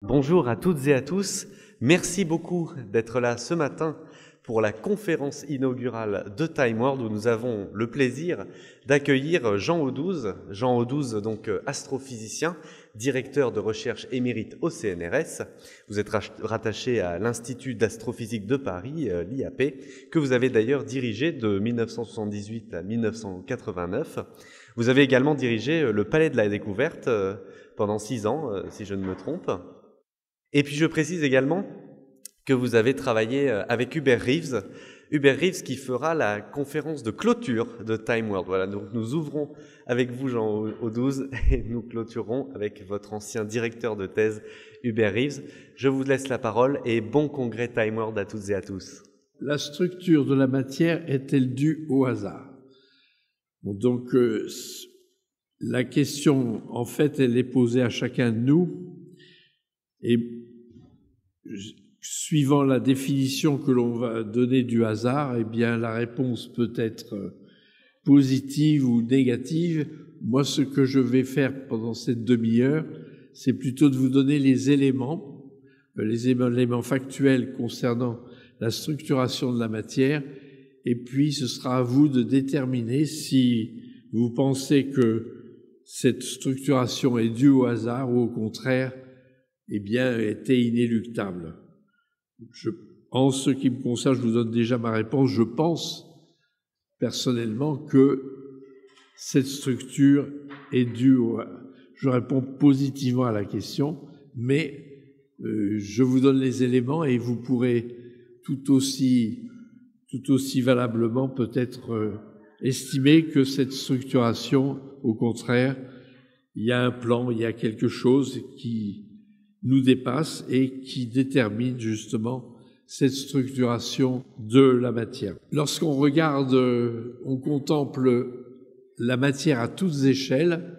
Bonjour à toutes et à tous. Merci beaucoup d'être là ce matin pour la conférence inaugurale de Time World où nous avons le plaisir d'accueillir Jean Audouze. Jean Audouze, donc astrophysicien, directeur de recherche émérite au CNRS. Vous êtes rattaché à l'Institut d'astrophysique de Paris, l'IAP, que vous avez d'ailleurs dirigé de 1978 à 1989. Vous avez également dirigé le Palais de la Découverte pendant 6 ans, si je ne me trompe. Et puis je précise également que vous avez travaillé avec Hubert Reeves. Hubert Reeves qui fera la conférence de clôture de Time World. Voilà, donc nous ouvrons avec vous Jean Audouze et nous clôturons avec votre ancien directeur de thèse Hubert Reeves. Je vous laisse la parole et bon congrès Time World à toutes et à tous. La structure de la matière est-elle due au hasard? Donc la question, en fait, elle est posée à chacun de nous et suivant la définition que l'on va donner du hasard, eh bien, la réponse peut être positive ou négative. Moi, ce que je vais faire pendant cette demi-heure, c'est plutôt de vous donner les éléments factuels concernant la structuration de la matière, et puis ce sera à vous de déterminer si vous pensez que cette structuration est due au hasard ou au contraire, eh bien, était inéluctable. En ce qui me concerne, je vous donne déjà ma réponse. Je pense personnellement que cette structure est due je réponds positivement à la question, mais je vous donne les éléments et vous pourrez tout aussi valablement peut-être estimer que cette structuration, au contraire, il y a un plan, il y a quelque chose qui nous dépasse et qui détermine justement cette structuration de la matière. Lorsqu'on regarde, on contemple la matière à toutes échelles,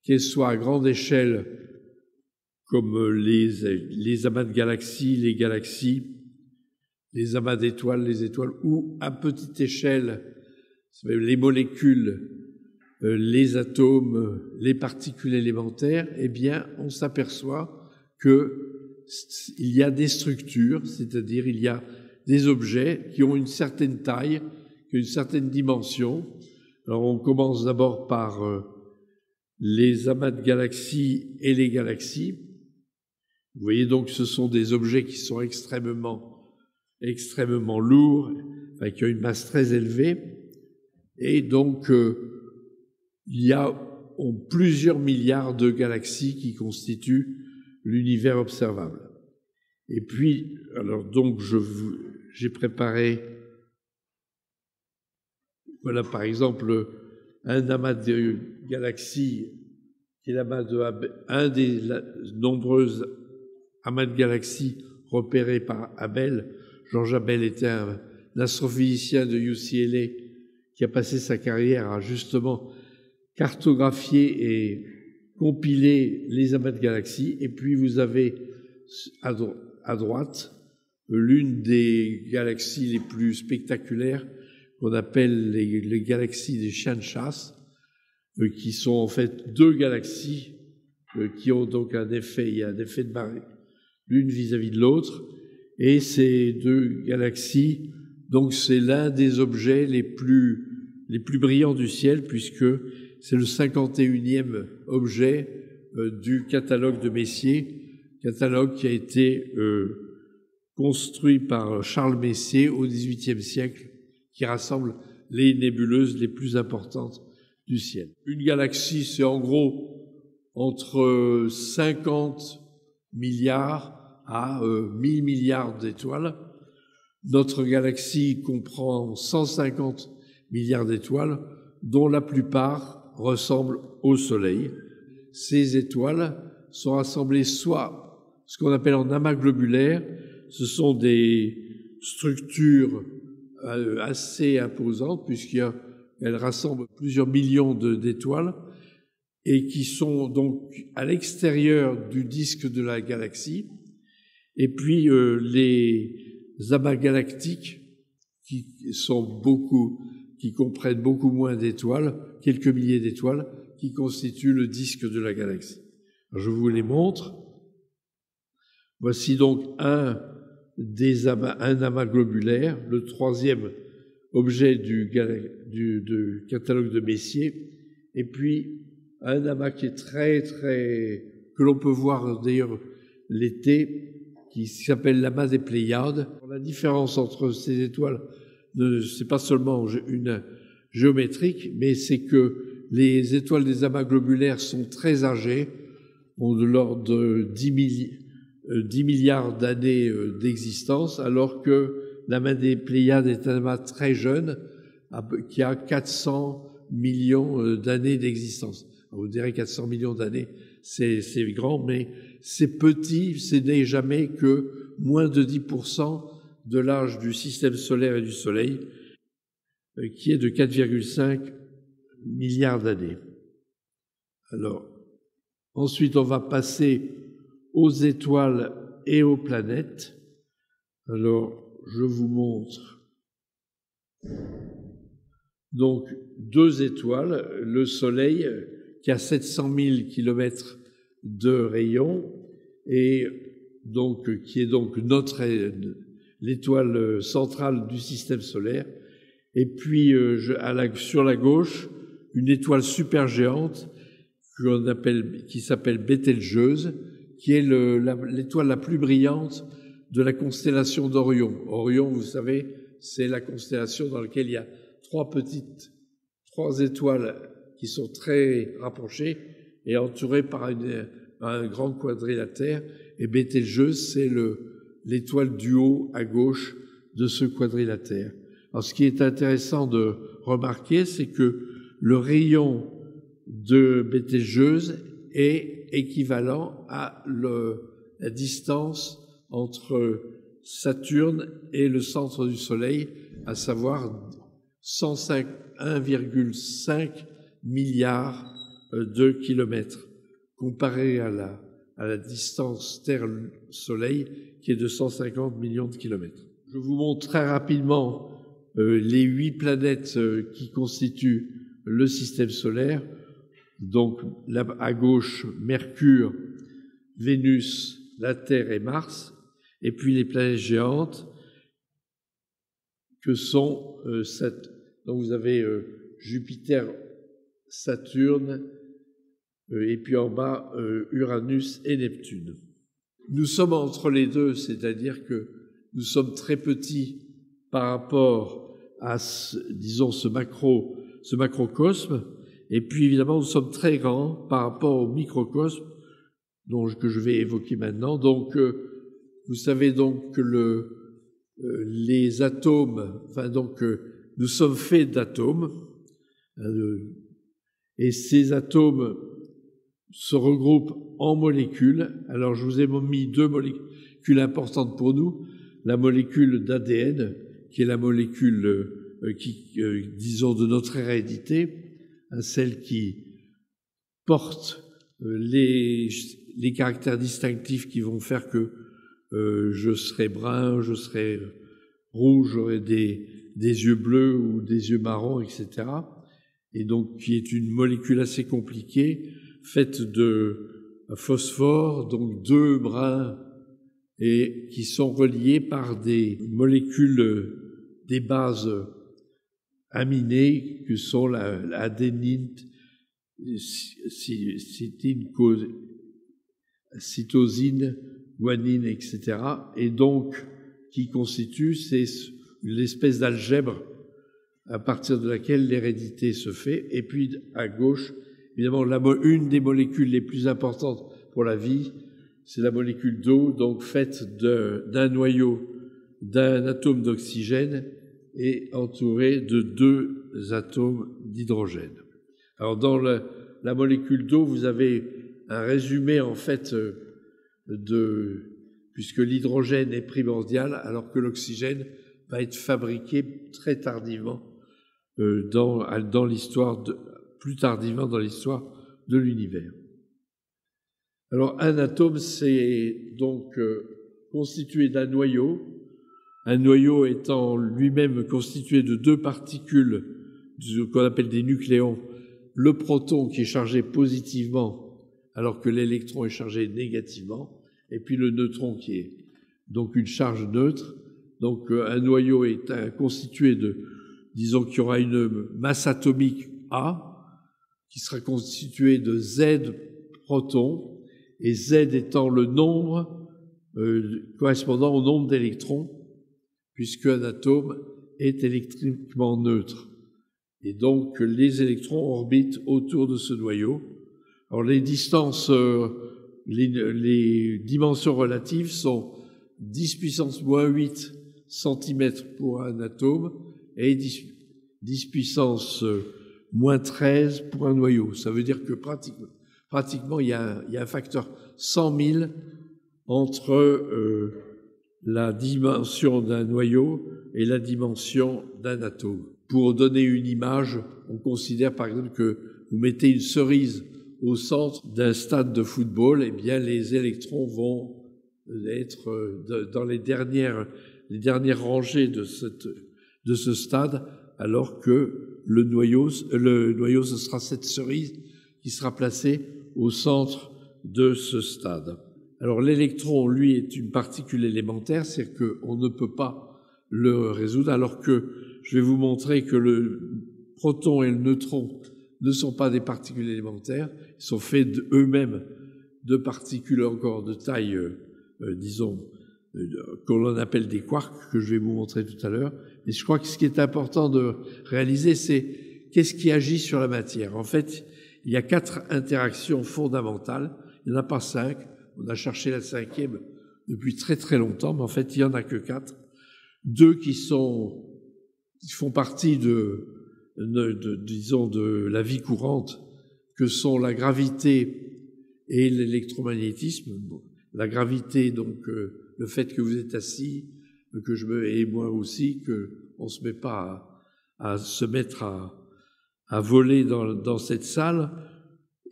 qu'elle soit à grande échelle comme les amas de galaxies, les galaxies, les amas d'étoiles, les étoiles, ou à petite échelle, les molécules, les atomes, les particules élémentaires, eh bien, on s'aperçoit qu'il y a des structures, c'est-à-dire il y a des objets qui ont une certaine taille, qui ont une certaine dimension. Alors on commence d'abord par les amas de galaxies et les galaxies. Vous voyez donc ce sont des objets qui sont extrêmement lourds, enfin, qui ont une masse très élevée, et donc il y a plusieurs milliards de galaxies qui constituent l'univers observable. Et puis, alors donc, j'ai préparé, voilà par exemple, un amas de galaxies, qui est un des nombreux amas de galaxies repérés par Abel. George Abel était un astrophysicien de UCLA qui a passé sa carrière à justement cartographier et compiler les amas de galaxies, et puis vous avez à droite l'une des galaxies les plus spectaculaires qu'on appelle les galaxies des chiens de chasse, qui sont en fait deux galaxies qui ont donc il y a un effet de marée l'une vis-à-vis de l'autre, et ces deux galaxies, donc c'est l'un des objets les plus brillants du ciel, puisque c'est le 51e objet du catalogue de Messier, catalogue qui a été construit par Charles Messier au XVIIIe siècle, qui rassemble les nébuleuses les plus importantes du ciel. Une galaxie, c'est en gros entre 50 milliards à 1000 milliards d'étoiles. Notre galaxie comprend 150 milliards d'étoiles, dont la plupart ressemblent au Soleil. Ces étoiles sont rassemblées soit ce qu'on appelle en amas globulaires, ce sont des structures assez imposantes puisqu'elles rassemblent plusieurs millions d'étoiles et qui sont donc à l'extérieur du disque de la galaxie. Et puis les amas galactiques qui comprennent beaucoup moins d'étoiles, quelques milliers d'étoiles, qui constituent le disque de la galaxie. Alors, je vous les montre. Voici donc un amas globulaire, le troisième objet du catalogue de Messier, et puis un amas qui est que l'on peut voir d'ailleurs l'été, qui s'appelle l'amas des Pléiades. La différence entre ces étoiles, c'est pas seulement une géométrique, mais c'est que les étoiles des amas globulaires sont très âgées, ont de l'ordre de 10 milliards d'années d'existence, alors que l'amas des Pléiades est un amas très jeune, qui a 400 millions d'années d'existence. Vous direz 400 millions d'années, c'est grand, mais c'est petit, ce n'est jamais que moins de 10% de l'âge du système solaire et du Soleil, qui est de 4,5 milliards d'années. Alors, ensuite, on va passer aux étoiles et aux planètes. Alors, je vous montre donc 2 étoiles, le Soleil qui a 700 000 kilomètres de rayon et donc qui est donc l'étoile centrale du système solaire. Et puis sur la gauche, une étoile supergéante qui s'appelle Bételgeuse, qui est l'étoile la plus brillante de la constellation d'Orion. Orion, vous savez, c'est la constellation dans laquelle il y a 3 étoiles qui sont très rapprochées et entourées par un grand quadrilatère. Et Bételgeuse, c'est l'étoile du haut à gauche de ce quadrilatère. Alors, ce qui est intéressant de remarquer, c'est que le rayon de Bételgeuse est équivalent à la distance entre Saturne et le centre du Soleil, à savoir 1,5 milliards de kilomètres, comparé à la distance Terre-Soleil, qui est de 150 millions de kilomètres. Je vous montre très rapidement les 8 planètes qui constituent le système solaire. Donc, à gauche, Mercure, Vénus, la Terre et Mars, et puis les planètes géantes que sont donc vous avez Jupiter, Saturne, et puis en bas Uranus et Neptune. Nous sommes entre les deux, c'est-à-dire que nous sommes très petits par rapport à, disons, ce macrocosme, et puis évidemment nous sommes très grands par rapport au microcosme que je vais évoquer maintenant. Donc vous savez donc que les atomes, nous sommes faits d'atomes, et ces atomes se regroupent en molécules. Alors je vous ai mis 2 molécules importantes pour nous, la molécule d'ADN, qui est la molécule disons, de notre hérédité, celle qui porte les caractères distinctifs qui vont faire que je serai brun, je serai rouge, j'aurai des yeux bleus ou des yeux marrons, etc. Et donc qui est une molécule assez compliquée, faite de phosphore, donc 2 brins, et qui sont reliés par des molécules, des bases aminées, que sont l'adénine, cytosine, guanine, etc. Et donc, qui constitue, c'est l'espèce d'algèbre à partir de laquelle l'hérédité se fait. Et puis, à gauche, évidemment, une des molécules les plus importantes pour la vie, c'est la molécule d'eau, donc faite d'un noyau, d'un atome d'oxygène et entourée de 2 atomes d'hydrogène. Alors, dans la molécule d'eau, vous avez un résumé, en fait, puisque l'hydrogène est primordial, alors que l'oxygène va être fabriqué très tardivement dans l'histoire, plus tardivement dans l'histoire de l'univers. Alors, un atome, c'est donc constitué d'un noyau, un noyau étant lui-même constitué de 2 particules, qu'on appelle des nucléons, le proton qui est chargé positivement, alors que l'électron est chargé négativement, et puis le neutron qui est donc une charge neutre. Donc un noyau est constitué de, disons qu'il y aura une masse atomique A, qui sera constituée de Z protons, et Z étant le nombre correspondant au nombre d'électrons, puisque un atome est électriquement neutre. Et donc les électrons orbitent autour de ce noyau. Alors les distances, les dimensions relatives sont 10 puissance moins 8 cm pour un atome et 10 puissance moins 13 pour un noyau. Ça veut dire que pratiquement il y a un facteur 100 000 entre la dimension d'un noyau et la dimension d'un atome. Pour donner une image, on considère par exemple que vous mettez une cerise au centre d'un stade de football, eh bien les électrons vont être dans les dernières rangées de ce stade, alors que le noyau, ce sera cette cerise qui sera placée au centre de ce stade. Alors l'électron, lui, est une particule élémentaire, c'est-à-dire qu'on ne peut pas le résoudre, alors que je vais vous montrer que le proton et le neutron ne sont pas des particules élémentaires, ils sont faits eux-mêmes de particules encore de taille, disons, que l'on appelle des quarks, que je vais vous montrer tout à l'heure. Et je crois que ce qui est important de réaliser, c'est qu'est-ce qui agit sur la matière. En fait, il y a 4 interactions fondamentales, il n'y en a pas 5, on a cherché la 5e depuis très très longtemps, mais en fait, il n'y en a que 4. 2 qui font partie disons, de la vie courante, que sont la gravité et l'électromagnétisme. La gravité, donc, le fait que vous êtes assis, et moi aussi, qu'on se met pas à se mettre à voler dans cette salle,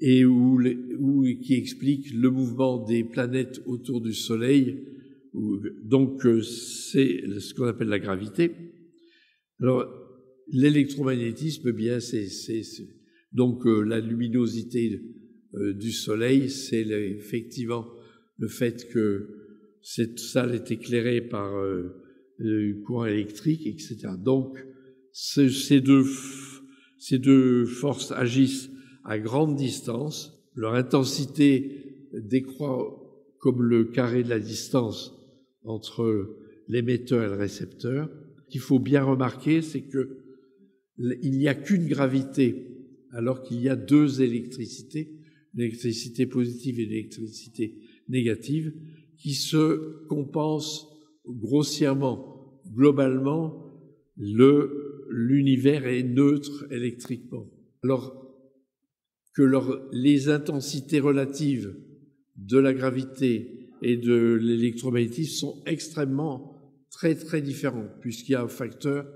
et qui explique le mouvement des planètes autour du Soleil. Donc, c'est ce qu'on appelle la gravité. Alors, l'électromagnétisme, eh bien, donc la luminosité du Soleil, c'est effectivement le fait que cette salle est éclairée par le courant électrique, etc. Donc, ces deux forces agissent à grande distance. Leur intensité décroît comme le carré de la distance entre l'émetteur et le récepteur. Ce qu'il faut bien remarquer, c'est que il n'y a qu'une gravité, alors qu'il y a 2 électricités, l'électricité positive et l'électricité négative, qui se compensent grossièrement. Globalement, l'univers est neutre électriquement. Alors que les intensités relatives de la gravité et de l'électromagnétisme sont extrêmement très très différentes, puisqu'il y a un facteur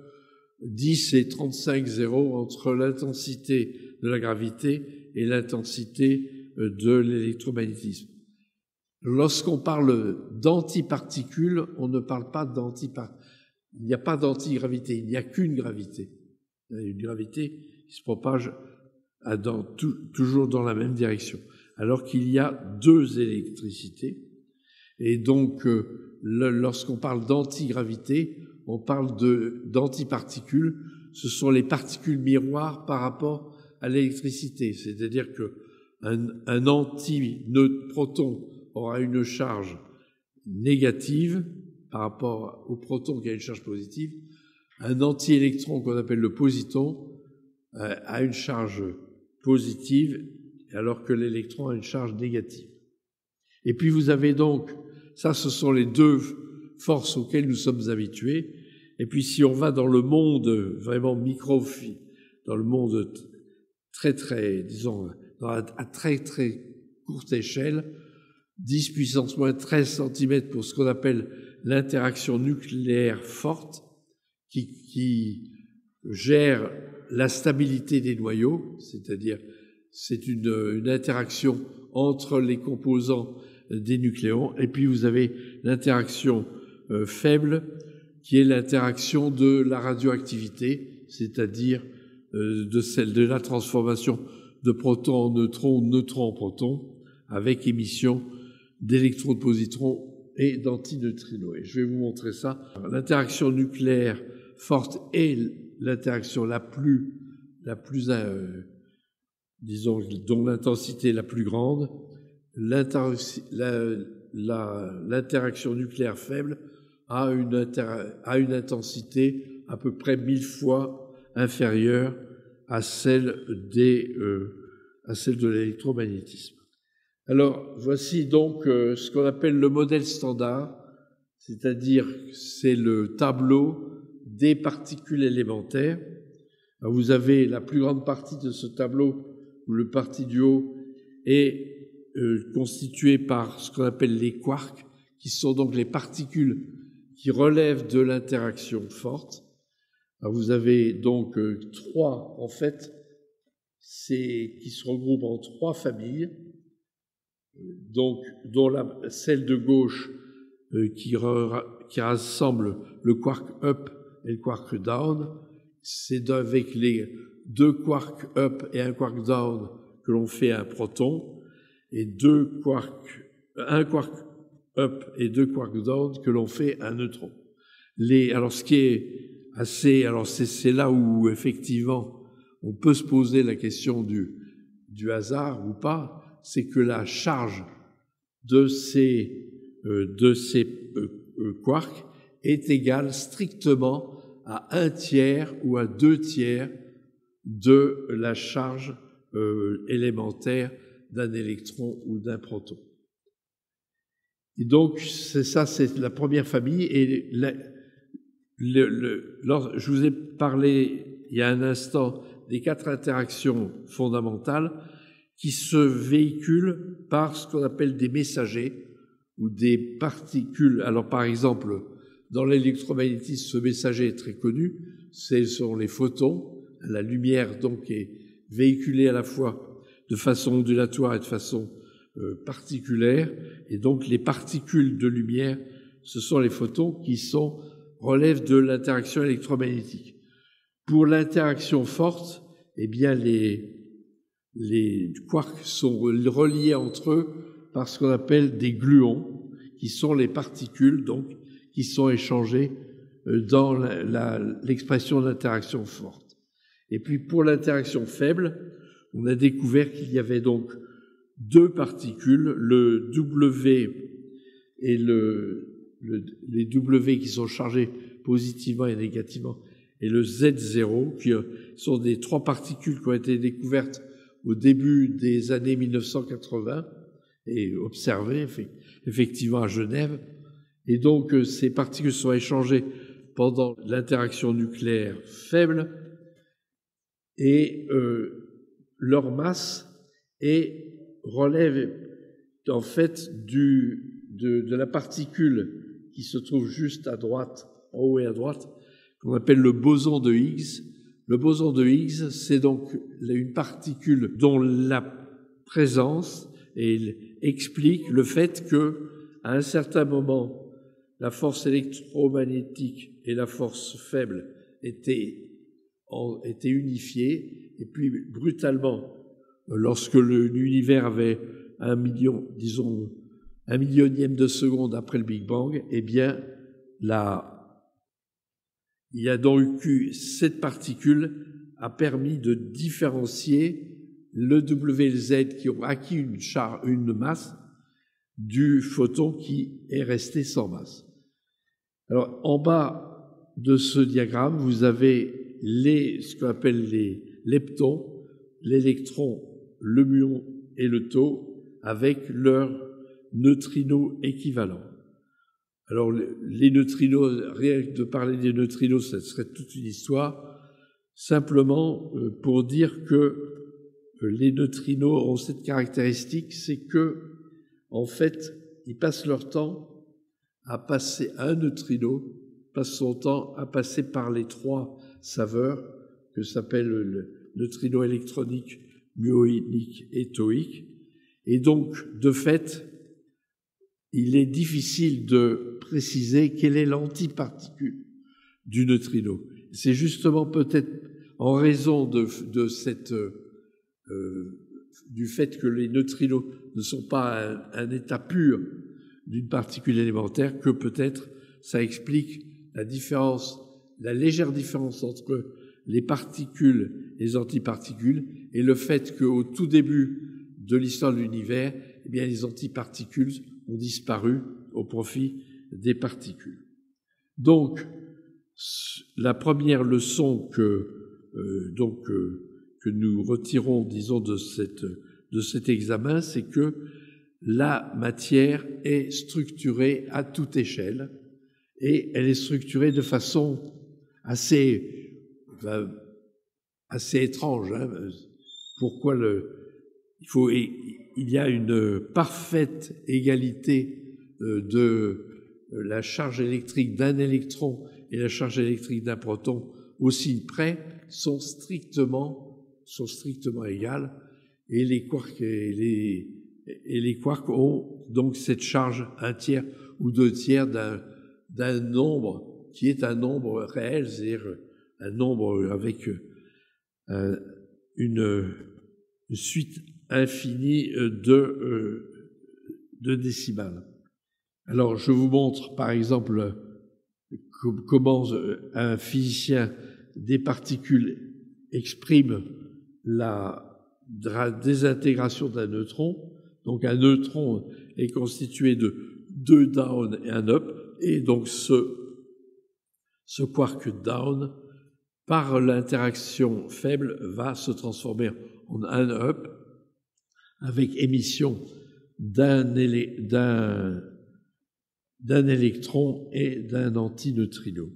10 et 35 zéros entre l'intensité de la gravité et l'intensité de l'électromagnétisme. Lorsqu'on parle d'antiparticules, on ne parle pas d'antiparticules. Il n'y a pas d'antigravité, il n'y a qu'une gravité. Il y a une gravité qui se propage toujours dans la même direction, alors qu'il y a 2 électricités. Et donc, lorsqu'on parle d'antigravité, on parle d'antiparticules. Ce sont les particules miroirs par rapport à l'électricité. C'est-à-dire qu'un anti-proton aura une charge négative par rapport au proton qui a une charge positive. Un anti-électron qu'on appelle le positon a une charge positive, alors que l'électron a une charge négative. Et puis vous avez donc, ça ce sont les 2 forces auxquelles nous sommes habitués. Et puis si on va dans le monde vraiment dans le monde très très, disons, à très très courte échelle, 10 puissance moins 13 cm pour ce qu'on appelle l'interaction nucléaire forte, qui gère la stabilité des noyaux, c'est-à-dire c'est une interaction entre les composants des nucléons, et puis vous avez l'interaction faible, qui est l'interaction de la radioactivité, c'est-à-dire de celle de la transformation de protons en neutrons, neutrons en protons, avec émission d'électrons, de positrons et d'antineutrinos. Et je vais vous montrer ça. L'interaction nucléaire forte est l'interaction la plus disons, dont l'intensité est la plus grande. L'interaction nucléaire faible a une intensité à peu près 1000 fois inférieure à celle de l'électromagnétisme. Alors, voici donc ce qu'on appelle le modèle standard, c'est-à-dire c'est le tableau des particules élémentaires. Alors, vous avez la plus grande partie de ce tableau, où le parti du haut est constitué par ce qu'on appelle les quarks, qui sont donc les particules qui relèvent de l'interaction forte. Alors, vous avez donc trois, en fait, qui se regroupent en trois familles, donc dont celle de gauche qui rassemble le quark up et le quark down. C'est avec les deux quarks up et un quark down que l'on fait un proton, et un quark up et deux quarks down que l'on fait un neutron. Alors, ce qui est alors c'est là où effectivement on peut se poser la question du hasard ou pas, c'est que la charge de ces quarks est égale strictement à 1/3 ou à 2/3 de la charge élémentaire d'un électron ou d'un proton. Et donc, c'est la première famille. Et je vous ai parlé il y a un instant des 4 interactions fondamentales qui se véhiculent par ce qu'on appelle des messagers ou des particules. Alors, par exemple, dans l'électromagnétisme, ce messager est très connu, ce sont les photons. La lumière, donc, est véhiculée à la fois de façon ondulatoire et de façon particulière. Et donc, les particules de lumière, ce sont les photons qui relèvent de l'interaction électromagnétique. Pour l'interaction forte, eh bien, les quarks sont reliés entre eux par ce qu'on appelle des gluons, qui sont les particules, donc, qui sont échangées dans l'expression d'interaction forte. Et puis, pour l'interaction faible, on a découvert qu'il y avait donc 2 particules, le W et les W qui sont chargés positivement et négativement, et le Z0, qui sont des 3 particules qui ont été découvertes au début des années 1980 et observées effectivement à Genève. Et donc, ces particules sont échangées pendant l'interaction nucléaire faible et leur masse relève en fait de la particule qui se trouve juste à droite, en haut et à droite, qu'on appelle le boson de Higgs. Le boson de Higgs, c'est donc une particule dont la présence explique le fait que, à un certain moment, la force électromagnétique et la force faible étaient unifiées, et puis brutalement, lorsque l'univers avait 1 millionième de seconde après le Big Bang, eh bien, il y a donc eu cette particule a permis de différencier le W et le Z qui ont acquis une masse du photon qui est resté sans masse. Alors, en bas de ce diagramme, vous avez ce qu'on appelle les leptons, l'électron, le muon et le tau avec leurs neutrinos équivalents. Alors, les neutrinos, rien que de parler des neutrinos, ça serait toute une histoire, simplement pour dire que les neutrinos ont cette caractéristique, c'est que, en fait, ils passent leur temps à passer, un neutrino passe son temps à passer par les 3 saveurs que s'appellent le neutrino électronique, muonique et tauique. Et donc, de fait, il est difficile de préciser quelle est l'antiparticule du neutrino. C'est justement peut-être en raison du fait que les neutrinos ne sont pas un état pur d'une particule élémentaire, que peut-être ça explique la différence, la légère différence entre les particules et les antiparticules, et le fait qu'au tout début de l'histoire de l'univers, eh bien, les antiparticules ont disparu au profit des particules. Donc, la première leçon que nous retirons, disons, de cet examen, c'est que la matière est structurée à toute échelle, et elle est structurée de façon assez étrange. Hein. Pourquoi il y a une parfaite égalité de la charge électrique d'un électron et la charge électrique d'un proton au signe près sont strictement égales, et les quarks ont donc cette charge 1/3 ou 2/3 d'un nombre qui est un nombre réel, c'est-à-dire un nombre avec une suite infinie de décimales. Alors, je vous montre, par exemple, comment un physicien des particules exprime la désintégration d'un neutron. Donc, un neutron est constitué de 2 down et un up, et donc ce quark down, par l'interaction faible, va se transformer en un up, avec émission d'un électron et d'un antineutrino.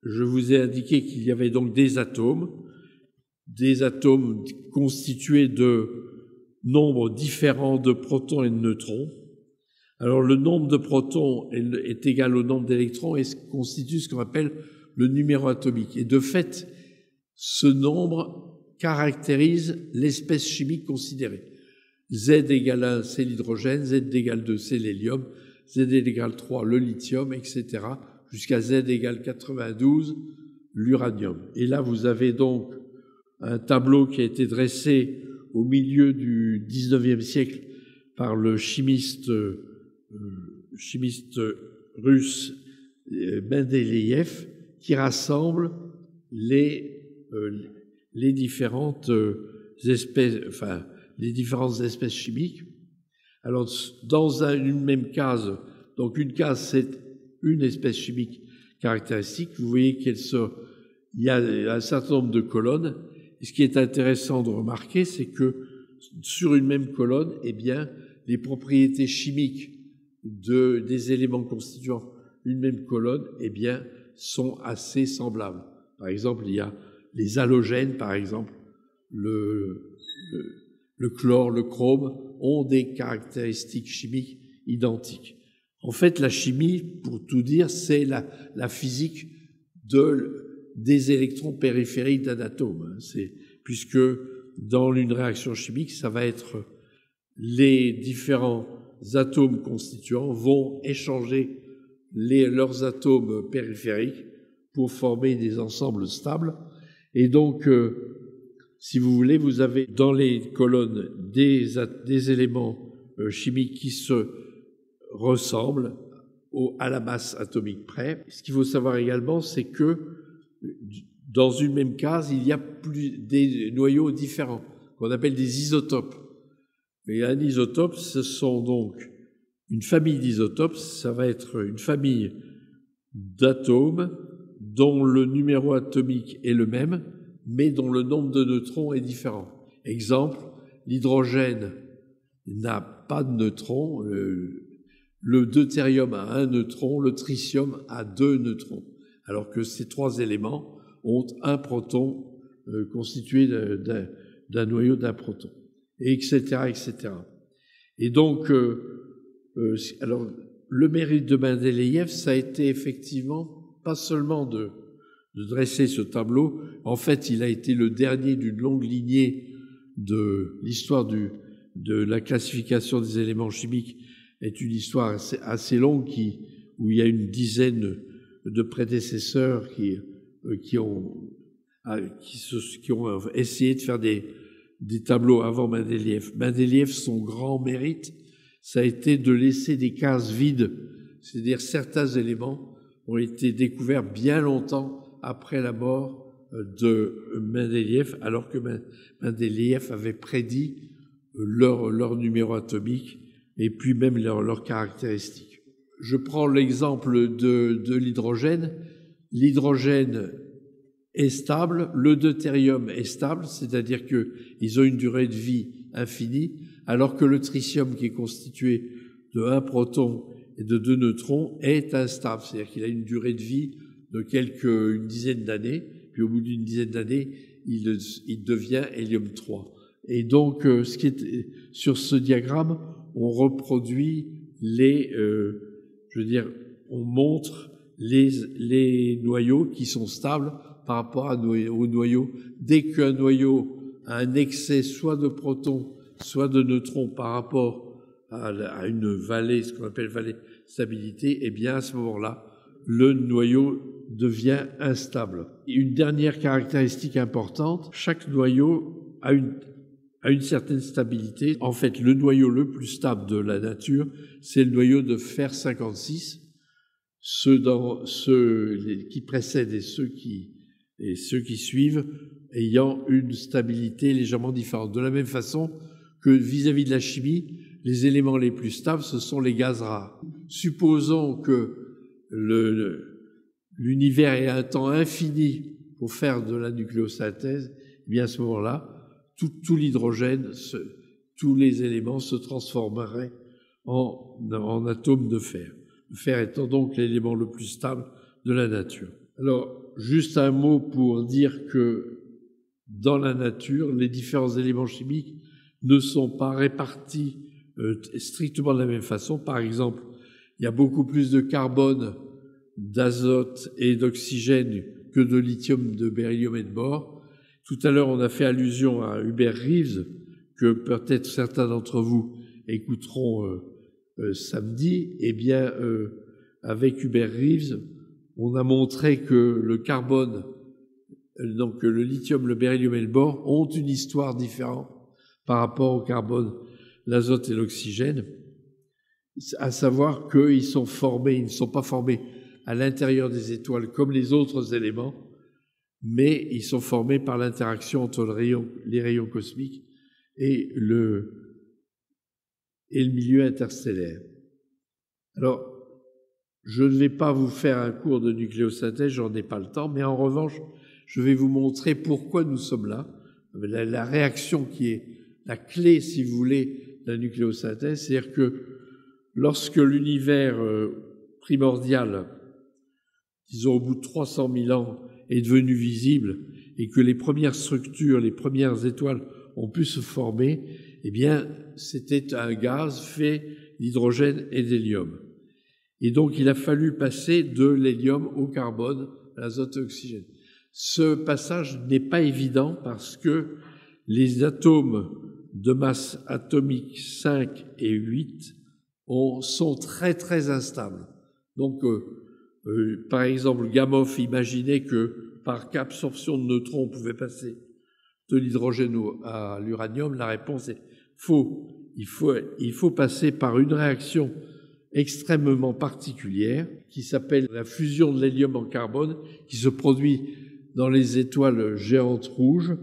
Je vous ai indiqué qu'il y avait donc des atomes constitués de nombres différents de protons et de neutrons. Alors le nombre de protons est égal au nombre d'électrons et constitue ce qu'on appelle le numéro atomique. Et de fait, ce nombre caractérise l'espèce chimique considérée. Z égale 1, c'est l'hydrogène, Z égale 2, c'est l'hélium, Z égale 3, le lithium, etc., jusqu'à Z égale 92, l'uranium. Et là, vous avez donc un tableau qui a été dressé au milieu du 19e siècle par le chimiste russe Mendeleïev, qui rassemble les différentes espèces, les différentes espèces chimiques. Alors, dans une même case, donc une case, c'est une espèce chimique caractéristique. Vous voyez il y a un certain nombre de colonnes. Et ce qui est intéressant de remarquer, c'est que sur une même colonne, eh bien, les propriétés chimiques des éléments constituant une même colonne, eh bien, sont assez semblables. Par exemple, il y a les halogènes, par exemple, le chlore, le chrome, ont des caractéristiques chimiques identiques. En fait, la chimie, pour tout dire, c'est la physique des électrons périphériques d'un atome. Puisque dans une réaction chimique, ça va être les différents atomes constituants vont échanger leurs atomes périphériques pour former des ensembles stables. Et donc, si vous voulez, vous avez dans les colonnes des éléments chimiques qui se ressemblent à la masse atomique près. Ce qu'il faut savoir également, c'est que dans une même case, il y a des noyaux différents, qu'on appelle des isotopes. Et un isotope, ce sont donc une famille d'isotopes, ça va être une famille d'atomes dont le numéro atomique est le même, mais dont le nombre de neutrons est différent. Exemple, l'hydrogène n'a pas de neutrons, le deutérium a un neutron, le tritium a 2 neutrons, alors que ces 3 éléments ont un proton constitué d'un noyau d'un proton, etc., etc. Et donc, alors, le mérite de Mendeleïev, ça a été effectivement pas seulement de dresser ce tableau. En fait, il a été le dernier d'une longue lignée de l'histoire de la classification des éléments chimiques. Est une histoire assez longue où il y a une dizaine de prédécesseurs qui ont essayé de faire des des tableaux avant Mendeleïev. Mendeleïev, son grand mérite, ça a été de laisser des cases vides. C'est-à-dire certains éléments ont été découverts bien longtemps après la mort de Mendeleïev, alors que Mendeleïev avait prédit leur numéro atomique et puis même leurs caractéristiques. Je prends l'exemple de l'hydrogène. L'hydrogène est stable, le deutérium est stable, c'est-à-dire qu'ils ont une durée de vie infinie, alors que le tritium, qui est constitué de 1 proton et de 2 neutrons, est instable, c'est-à-dire qu'il a une durée de vie de une dizaine d'années, puis au bout d'une dizaine d'années, il devient hélium-3. Et donc, sur ce diagramme, on reproduit on montre les noyaux qui sont stables par rapport aux noyaux. Dès qu'un noyau a un excès soit de protons, soit de neutrons par rapport à une vallée, ce qu'on appelle vallée stabilité, eh bien, à ce moment-là, le noyau devient instable. Et une dernière caractéristique importante, chaque noyau a une certaine stabilité. En fait, le noyau le plus stable de la nature, c'est le noyau de fer 56. Ceux qui précèdent et ceux qui suivent ayant une stabilité légèrement différente. De la même façon que vis-à-vis de la chimie, les éléments les plus stables, ce sont les gaz rares. Supposons que l'univers ait un temps infini pour faire de la nucléosynthèse, eh bien à ce moment-là, tout l'hydrogène, tous les éléments se transformeraient en atomes de fer. Le fer étant donc l'élément le plus stable de la nature. Alors, juste un mot pour dire que dans la nature, les différents éléments chimiques ne sont pas répartis strictement de la même façon. Par exemple, il y a beaucoup plus de carbone, d'azote et d'oxygène que de lithium, de beryllium et de bore. Tout à l'heure, on a fait allusion à Hubert Reeves, que peut-être certains d'entre vous écouteront samedi. Eh bien, avec Hubert Reeves, on a montré que le carbone, donc le lithium, le beryllium et le bore, ont une histoire différente par rapport au carbone, l'azote et l'oxygène, à savoir qu'ils sont formés, ils ne sont pas formés à l'intérieur des étoiles comme les autres éléments, mais ils sont formés par l'interaction entre les rayons cosmiques et le milieu interstellaire. Alors, je ne vais pas vous faire un cours de nucléosynthèse, j'en ai pas le temps, mais en revanche, je vais vous montrer pourquoi nous sommes là, la réaction qui est la clé, si vous voulez, de la nucléosynthèse, c'est-à-dire que lorsque l'univers primordial, disons au bout de 300 000 ans, est devenu visible et que les premières structures, les premières étoiles ont pu se former, eh bien, c'était un gaz fait d'hydrogène et d'hélium. Et donc, il a fallu passer de l'hélium au carbone, à l'azote et à l'oxygène. Ce passage n'est pas évident parce que les atomes de masse atomique 5 et 8 sont très, très instables. Donc, par exemple, Gamow imaginait que par absorption de neutrons, on pouvait passer de l'hydrogène à l'uranium. La réponse est faux. Il faut passer par une réaction extrêmement particulière qui s'appelle la fusion de l'hélium en carbone, qui se produit dans les étoiles géantes rouges,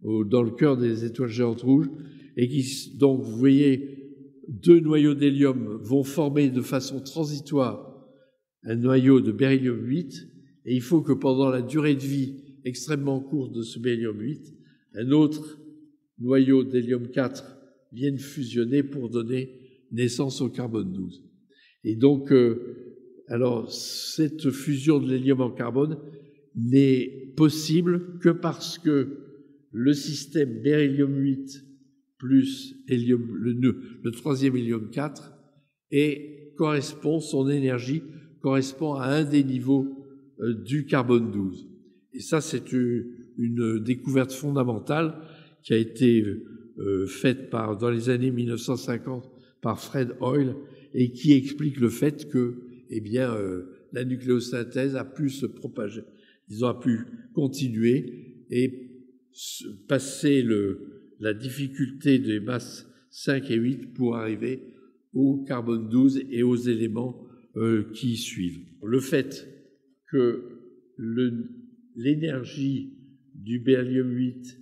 dans le cœur des étoiles géantes rouges, et qui, donc, vous voyez, 2 noyaux d'hélium vont former de façon transitoire un noyau de beryllium 8, et il faut que pendant la durée de vie extrêmement courte de ce beryllium 8, un autre noyau d'hélium 4 vienne fusionner pour donner naissance au carbone 12. Et donc, alors, cette fusion de l'hélium en carbone n'est possible que parce que le système beryllium 8 plus hélium, le troisième hélium 4 son énergie correspond à un des niveaux du carbone 12. Et ça, c'est une découverte fondamentale qui a été faite dans les années 1950 par Fred Hoyle et qui explique le fait que, eh bien, la nucléosynthèse a pu se propager, a pu continuer et passer la difficulté des masses 5 et 8 pour arriver au carbone 12 et aux éléments qui suivent. Le fait que l'énergie du beryllium 8,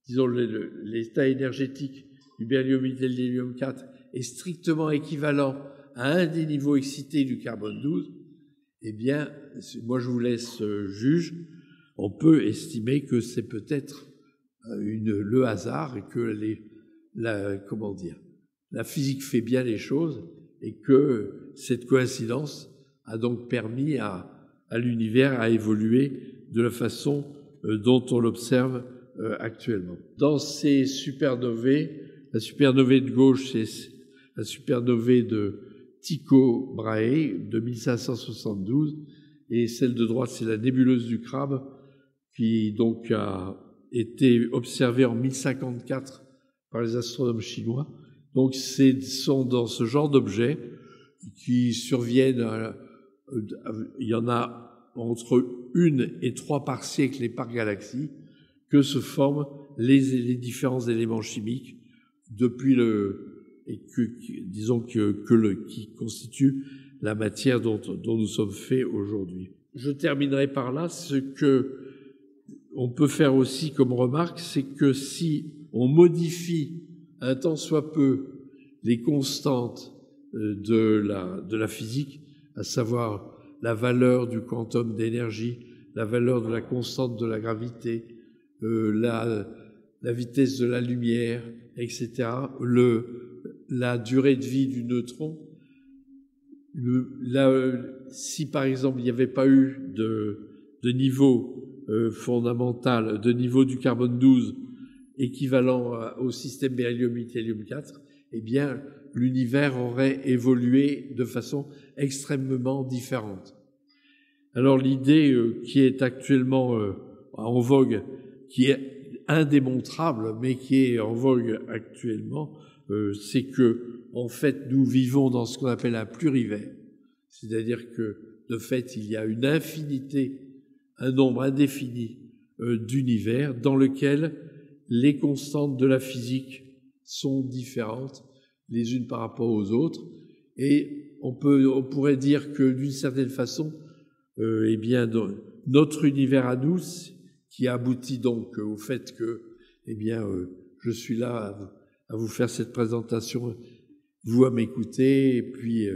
disons l'état énergétique du beryllium 8 et de l'hélium 4 est strictement équivalent à un des niveaux excités du carbone 12, eh bien, moi je vous laisse juge, on peut estimer que c'est peut-être le hasard et que la physique fait bien les choses et que cette coïncidence a donc permis à l'univers à évoluer de la façon dont on l'observe actuellement. Dans ces supernovae, la supernovae de gauche, c'est la supernovae de Tycho Brahe de 1572 et celle de droite, c'est la nébuleuse du Crabe qui donc a été observée en 1054 par les astronomes chinois. Donc sont dans ce genre d'objets qui surviennent, il y en a entre 1 et 3 par siècle et par galaxie, que se forment les différents éléments chimiques depuis qui constituent la matière dont nous sommes faits aujourd'hui. Je terminerai par là. Ce que on peut faire aussi comme remarque, c'est que si on modifie un tant soit peu les constantes de la physique, à savoir la valeur du quantum d'énergie, la valeur de la constante de la gravité, la vitesse de la lumière, etc., la durée de vie du neutron, si par exemple il n'y avait pas eu de niveau fondamental, de niveau du carbone 12 équivalent au système beryllium 8 hélium 4, eh bien l'univers aurait évolué de façon extrêmement différente. Alors l'idée qui est actuellement en vogue, qui est indémontrable, mais qui est en vogue actuellement, c'est que en fait nous vivons dans ce qu'on appelle un plurivers, c'est-à-dire que de fait il y a une infinité, un nombre indéfini d'univers dans lequel les constantes de la physique sont différentes les unes par rapport aux autres, et on pourrait dire que d'une certaine façon, eh bien notre univers à nous, qui aboutit donc au fait que, eh bien, je suis là à vous faire cette présentation, vous à m'écouter, et puis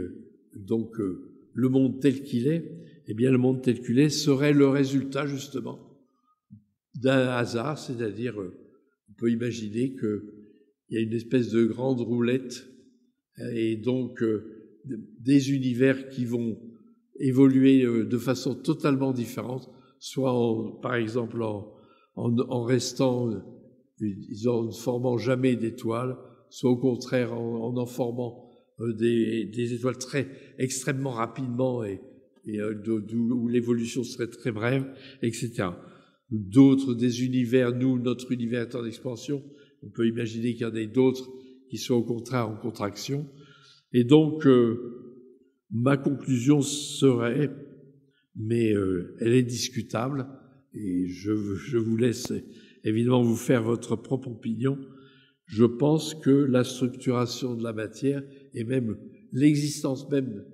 donc le monde tel qu'il est, eh bien le monde tel qu'il est serait le résultat justement d'un hasard, c'est-à-dire on peut imaginer qu'il y a une espèce de grande roulette et donc des univers qui vont évoluer de façon totalement différente, soit par exemple en restant, en ne formant jamais d'étoiles, soit au contraire en formant des étoiles extrêmement rapidement et où l'évolution serait très brève, etc. D'autres, des univers, notre univers est en expansion, on peut imaginer qu'il y en ait d'autres qui soient au contraire en contraction. Et donc, ma conclusion serait, mais elle est discutable, et je vous laisse évidemment vous faire votre propre opinion. Je pense que la structuration de la matière et même l'existence même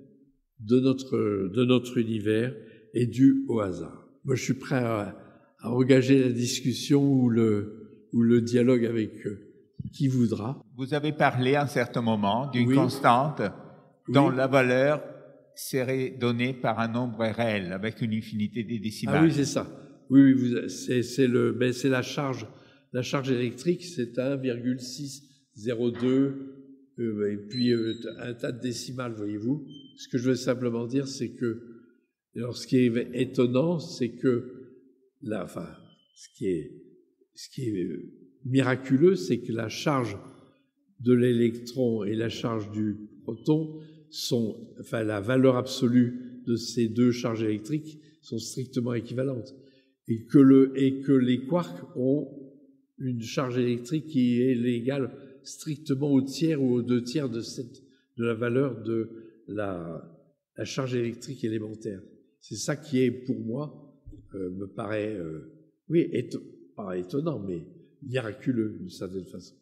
de notre univers est due au hasard. Moi, je suis prêt à engager la discussion ou le dialogue avec qui voudra. Vous avez parlé à un certain moment d'une Oui. constante dont Oui. la valeur serait donnée par un nombre réel avec une infinité des décimales. Ah oui, c'est ça. Oui, c'est la charge électrique, c'est 1,602 et puis un tas de décimales, voyez-vous. Ce que je veux simplement dire, c'est que alors, ce qui est étonnant, c'est que ce qui est miraculeux, c'est que la charge de l'électron et la charge du proton la valeur absolue de ces deux charges électriques sont strictement équivalentes. Et que les quarks ont une charge électrique qui est égale strictement au tiers ou aux 2/3 de la valeur de la charge électrique élémentaire. C'est ça qui est, pour moi, me paraît, pas étonnant, mais miraculeux d'une certaine façon.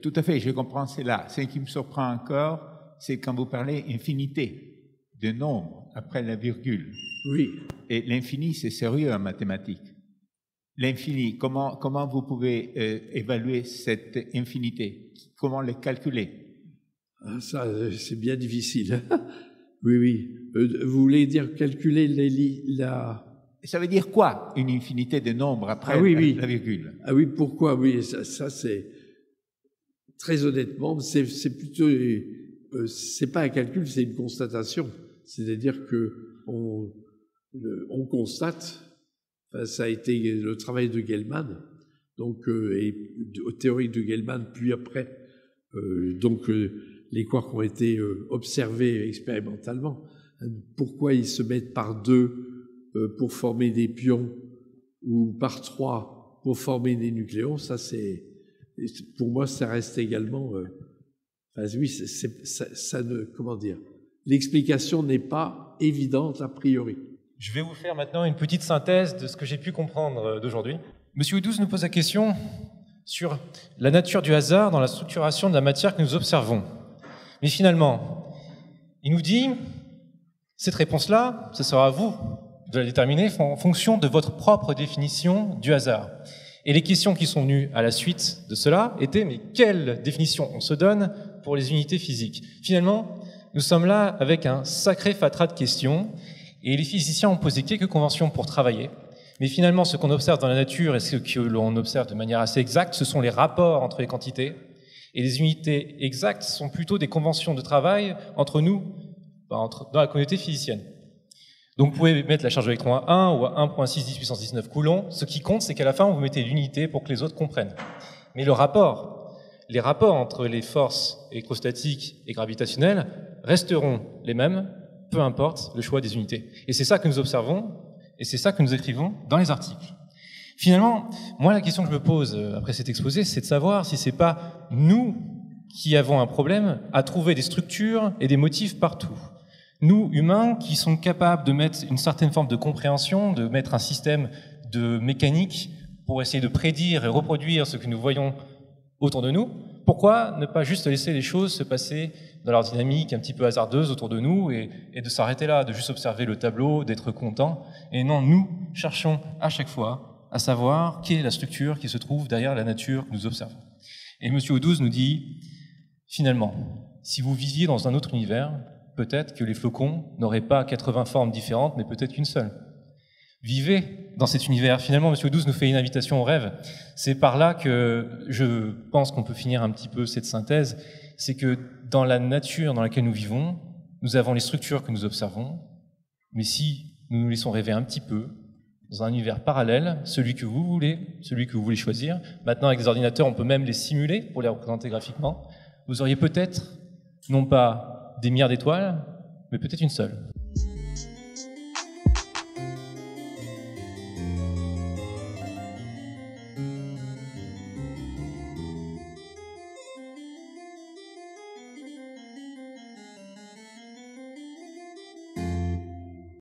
Tout à fait, je comprends cela. Ce qui me surprend encore, c'est quand vous parlez infinité de nombres après la virgule. Oui. Et l'infini, c'est sérieux en mathématiques. L'infini, comment vous pouvez évaluer cette infinité? Comment le calculer? Ça, c'est bien difficile. Oui, oui. Vous voulez dire calculer la... Ça veut dire quoi, une infinité de nombres après la virgule? Ah oui, pourquoi? Oui, ça c'est... Très honnêtement, c'est plutôt... c'est pas un calcul, c'est une constatation. C'est-à-dire que on constate, enfin, ça a été le travail de Gell-Mann, donc, et théorie de Gell-Mann, puis après, les quarks ont été observés expérimentalement. Pourquoi ils se mettent par 2 pour former des pions ou par 3 pour former des nucléons, ça c'est... Pour moi, ça reste également... oui, ça ne... Comment dire? L'explication n'est pas évidente a priori. Je vais vous faire maintenant une petite synthèse de ce que j'ai pu comprendre d'aujourd'hui. Monsieur Oudouze nous pose la question sur la nature du hasard dans la structuration de la matière que nous observons. Mais finalement, il nous dit, cette réponse-là, ce sera à vous de la déterminer en fonction de votre propre définition du hasard. Et les questions qui sont venues à la suite de cela étaient, mais quelle définition on se donne pour les unités physiques? Finalement, nous sommes là avec un sacré fatras de questions, et les physiciens ont posé quelques conventions pour travailler. Mais finalement, ce qu'on observe dans la nature et ce que l'on observe de manière assez exacte, ce sont les rapports entre les quantités. Et les unités exactes sont plutôt des conventions de travail entre nous, dans la communauté physicienne. Donc vous pouvez mettre la charge d'électron à 1 ou à 1,6 10 puissance 19 coulombs. Ce qui compte, c'est qu'à la fin, vous mettez l'unité pour que les autres comprennent. Mais les rapports entre les forces électrostatiques et gravitationnelles resteront les mêmes, peu importe le choix des unités. Et c'est ça que nous observons, et c'est ça que nous écrivons dans les articles. Finalement, moi, la question que je me pose après cet exposé, c'est de savoir si c'est pas nous qui avons un problème à trouver des structures et des motifs partout. Nous, humains, qui sommes capables de mettre une certaine forme de compréhension, de mettre un système de mécanique pour essayer de prédire et reproduire ce que nous voyons autour de nous, pourquoi ne pas juste laisser les choses se passer dans leur dynamique un petit peu hasardeuse autour de nous et de s'arrêter là, de juste observer le tableau, d'être content? Et non, nous cherchons à chaque fois à savoir quelle est la structure qui se trouve derrière la nature que nous observons. Et M. Oudouze nous dit, finalement, si vous viviez dans un autre univers, peut-être que les flocons n'auraient pas 80 formes différentes, mais peut-être qu'une seule. Vivez dans cet univers. Finalement, M. Oudouze nous fait une invitation au rêve. C'est par là que je pense qu'on peut finir un petit peu cette synthèse. C'est que dans la nature dans laquelle nous vivons, nous avons les structures que nous observons, mais si nous nous laissons rêver un petit peu, dans un univers parallèle, celui que vous voulez choisir, maintenant avec des ordinateurs, on peut même les simuler pour les représenter graphiquement, vous auriez peut-être, non pas des milliards d'étoiles, mais peut-être une seule.